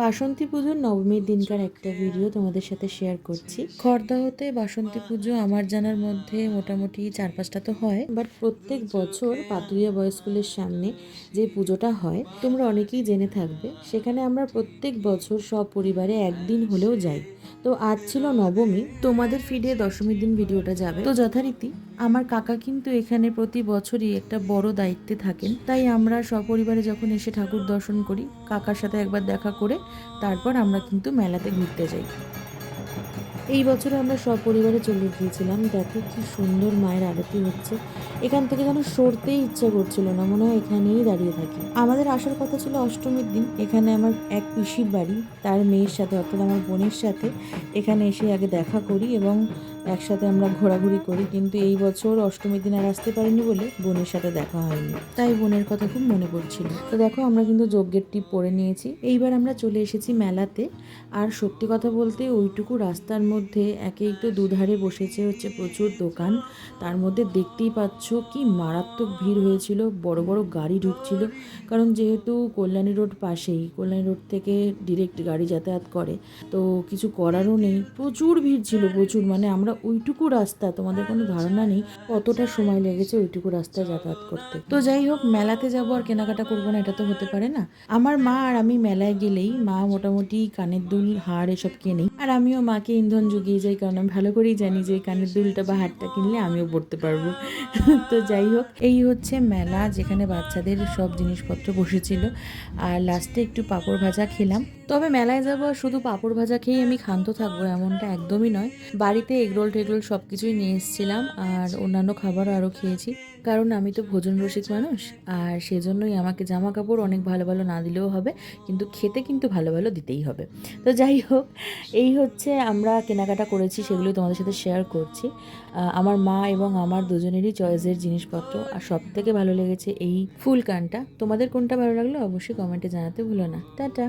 বাসন্তী পুজোর নবমীর দিনকার একটা ভিডিও তোমাদের সাথে শেয়ার করছি। খড়দাহতে বাসন্তী পুজো আমার জানার মধ্যে মোটামুটি 4-5টা তো হয়, বাট প্রত্যেক বছর পাতুরিয়া বয়েজ স্কুলের সামনে যে পুজোটা হয় তোমরা অনেকেই জেনে থাকবে। সেখানে আমরা প্রত্যেক বছর সপরিবারে একদিন হলেও যাই। তো আজ ছিল নবমী, তোমাদের ফিডে দশমীর দিন ভিডিওটা যাবে। তো যথারীতি আমার কাকা কিন্তু এখানে প্রতি বছরই একটা বড় দায়িত্বে থাকেন, তাই আমরা সপরিবারে যখন এসে ঠাকুর দর্শন করি, কাকার সাথে একবার দেখা করে তারপর আমরা কিন্তু মেলাতে ঘুরতে যাই। এই বছরে আমরা সপরিবারে চলে গিয়েছিলাম। দেখো কি সুন্দর মায়ের আরতি হচ্ছে। এখান থেকে যেন সরতেই ইচ্ছা করছিল না, মনে হয় এখানেই দাঁড়িয়ে থাকি। আমাদের আসার কথা ছিল অষ্টমীর দিন। এখানে আমার এক পিসির বাড়ি, তার মেয়ের সাথে অর্থাৎ আমার বোনের সাথে এখানে এসে আগে দেখা করি এবং একসাথে আমরা ঘোরাঘুরি করি। কিন্তু এই বছর অষ্টমীর দিন আর আসতে পারিনি বলে বোনের সাথে দেখা হয়নি, তাই বোনের কথা খুব মনে পড়ছিল। তো দেখো আমরা কিন্তু যজ্ঞের টিপ পরে নিয়েছি। এইবার আমরা চলে এসেছি মেলাতে। আর সত্যি কথা বলতে ওইটুকু রাস্তার মধ্যে একে একটু দুধারে বসেছে হচ্ছে প্রচুর দোকান। তার মধ্যে দেখতেই পাচ্ছ কি মারাত্মক ভিড় হয়েছিল, বড় বড় গাড়ি ঢুকছিল। কারণ যেহেতু কল্যাণী রোড পাশেই, কল্যাণী রোড থেকে ডিরেক্ট গাড়ি যাতায়াত করে, তো কিছু করারও নেই। প্রচুর ভিড় ছিল, প্রচুর। মানে আমরা ওইটুকু রাস্তা, তোমাদের কোনো ধারণা নেই কতটা সময় লেগেছে ওইটুকু রাস্তায় যাতায়াত করতে। তো যাই হোক, মেলাতে যাবো আর কেনাকাটা করবো না, এটা তো হতে পারে না। আমার মা আর আমি মেলায় গেলেই মা মোটামুটি কানের দুল, হার এসব কেনেই, আর আমিও মাকে ইন্ধন জুগিয়ে যাই, কারণ আমি ভালো করেই জানি যে কানের দুলটা বা হারটা কিনলে আমিও পড়তে পারবো। তো যাই হোক, এই হচ্ছে মেলা, যেখানে বাচ্চাদের সব জিনিসপত্র বসেছিল। আর লাস্টে একটু পাঁপড় ভাজা খেলাম। তবে মেলায় যাবো আর শুধু পাঁপড় ভাজা খেয়ে আমি ক্ষান্ত থাকবো এমনটা একদমই নয়। বাড়িতে এগরোল টেগরোল সব কিছুই নিয়ে এসেছিলাম, আর অন্যান্য খাবারও আরও খেয়েছি, কারণ আমি তো ভোজন রসিক মানুষ। আর সেজন্যই আমাকে জামা কাপড় অনেক ভালো ভালো না দিলেও হবে, কিন্তু খেতে কিন্তু ভালো ভালো দিতেই হবে। তো যাই হোক, এই হচ্ছে আমরা কেনাকাটা করেছি, সেগুলো তোমাদের সাথে শেয়ার করছি। আমার মা এবং আমার দুজনেরই চয়েসের জিনিসপত্র। আর সব থেকে ভালো লেগেছে এই ফুল কানটা। তোমাদের কোনটা ভালো লাগলো অবশ্যই কমেন্টে জানাতে ভুলো না। টাটা।